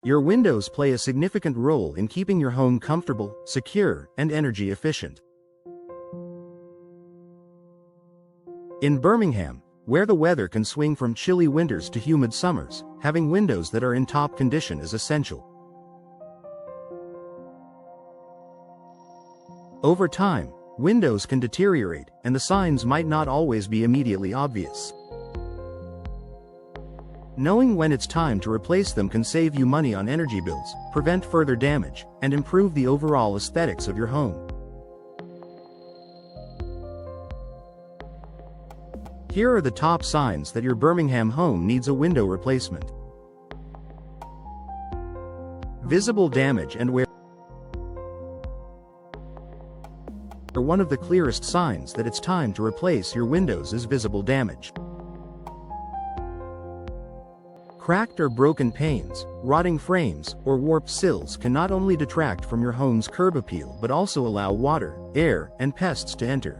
Your windows play a significant role in keeping your home comfortable, secure, and energy efficient. In Birmingham, where the weather can swing from chilly winters to humid summers, having windows that are in top condition is essential. Over time, windows can deteriorate, and the signs might not always be immediately obvious. Knowing when it's time to replace them can save you money on energy bills, prevent further damage, and improve the overall aesthetics of your home. Here are the top signs that your Birmingham home needs a window replacement. Visible damage and wear are one of the clearest signs that it's time to replace your windows is visible damage. Cracked or broken panes, rotting frames, or warped sills can not only detract from your home's curb appeal but also allow water, air, and pests to enter.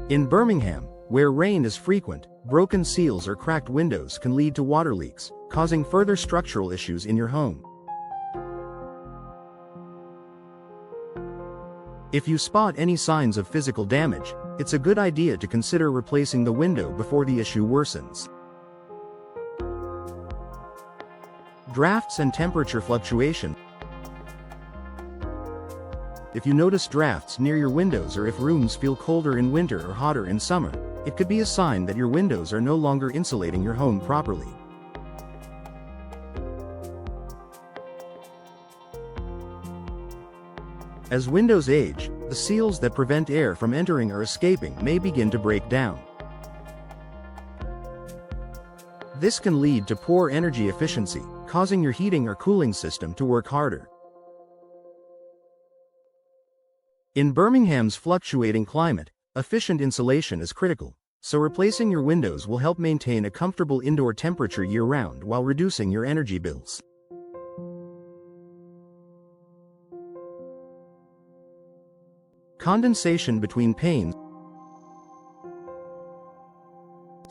In Birmingham, where rain is frequent, broken seals or cracked windows can lead to water leaks, causing further structural issues in your home. If you spot any signs of physical damage, it's a good idea to consider replacing the window before the issue worsens. Drafts and temperature fluctuation. If you notice drafts near your windows or if rooms feel colder in winter or hotter in summer, it could be a sign that your windows are no longer insulating your home properly. As windows age, the seals that prevent air from entering or escaping may begin to break down. This can lead to poor energy efficiency, causing your heating or cooling system to work harder. In Birmingham's fluctuating climate, efficient insulation is critical, so replacing your windows will help maintain a comfortable indoor temperature year-round while reducing your energy bills. Condensation between panes.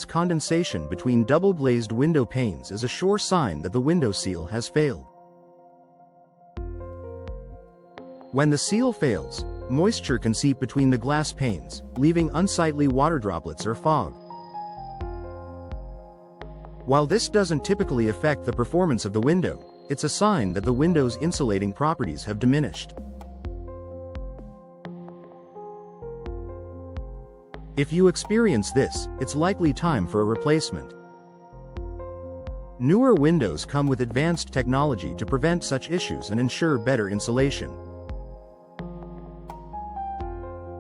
Condensation between double-glazed window panes is a sure sign that the window seal has failed. When the seal fails, moisture can seep between the glass panes, leaving unsightly water droplets or fog. While this doesn't typically affect the performance of the window, it's a sign that the window's insulating properties have diminished. If you experience this, it's likely time for a replacement. Newer windows come with advanced technology to prevent such issues and ensure better insulation.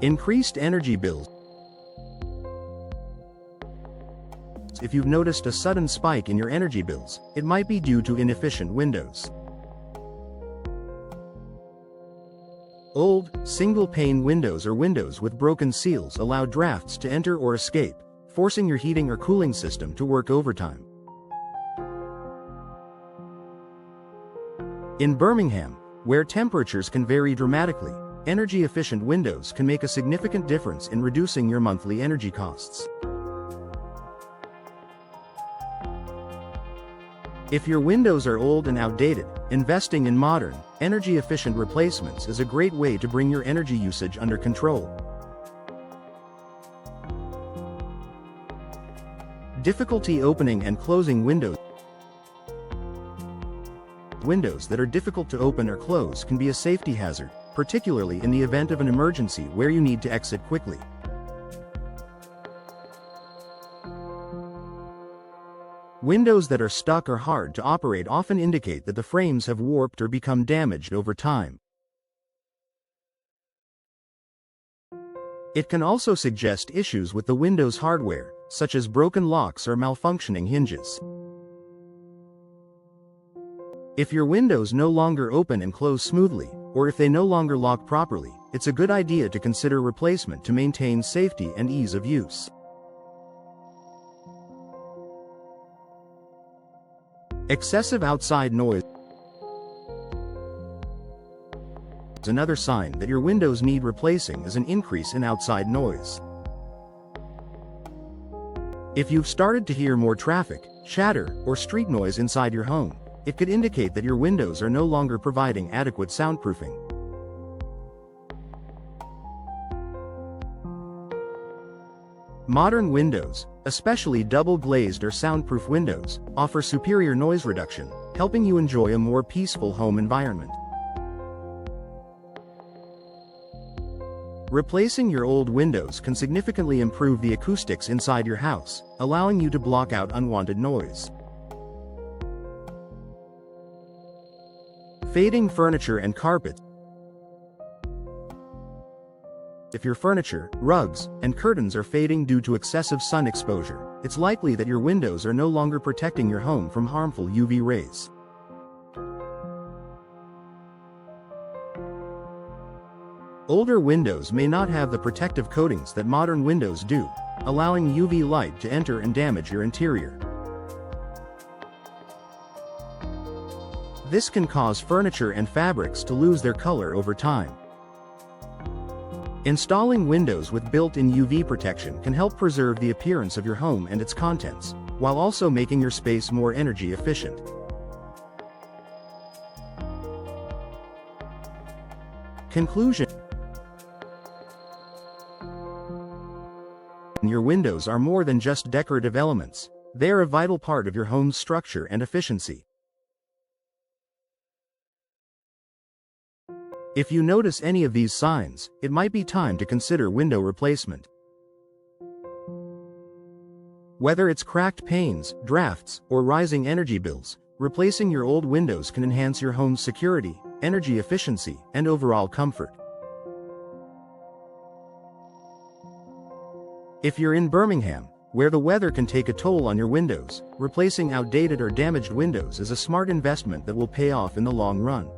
Increased energy bills. If you've noticed a sudden spike in your energy bills, it might be due to inefficient windows. Old, single-pane windows or windows with broken seals allow drafts to enter or escape, forcing your heating or cooling system to work overtime. In Birmingham, where temperatures can vary dramatically, energy-efficient windows can make a significant difference in reducing your monthly energy costs. If your windows are old and outdated, investing in modern, energy-efficient replacements is a great way to bring your energy usage under control. Difficulty opening and closing windows. Windows that are difficult to open or close can be a safety hazard, particularly in the event of an emergency where you need to exit quickly. Windows that are stuck or hard to operate often indicate that the frames have warped or become damaged over time. It can also suggest issues with the window's hardware, such as broken locks or malfunctioning hinges. If your windows no longer open and close smoothly, or if they no longer lock properly, it's a good idea to consider replacement to maintain safety and ease of use. Excessive outside noise. Another sign that your windows need replacing is an increase in outside noise. If you've started to hear more traffic, chatter, or street noise inside your home. It could indicate that your windows are no longer providing adequate soundproofing. Modern windows, especially double-glazed or soundproof windows, offer superior noise reduction, helping you enjoy a more peaceful home environment. Replacing your old windows can significantly improve the acoustics inside your house, allowing you to block out unwanted noise. Fading furniture and carpets. If your furniture, rugs, and curtains are fading due to excessive sun exposure, it's likely that your windows are no longer protecting your home from harmful UV rays. Older windows may not have the protective coatings that modern windows do, allowing UV light to enter and damage your interior. This can cause furniture and fabrics to lose their color over time. Installing windows with built-in UV protection can help preserve the appearance of your home and its contents, while also making your space more energy efficient. Conclusion: your windows are more than just decorative elements. They are a vital part of your home's structure and efficiency. If you notice any of these signs, it might be time to consider window replacement. Whether it's cracked panes, drafts, or rising energy bills, replacing your old windows can enhance your home's security, energy efficiency, and overall comfort. If you're in Birmingham, where the weather can take a toll on your windows, replacing outdated or damaged windows is a smart investment that will pay off in the long run.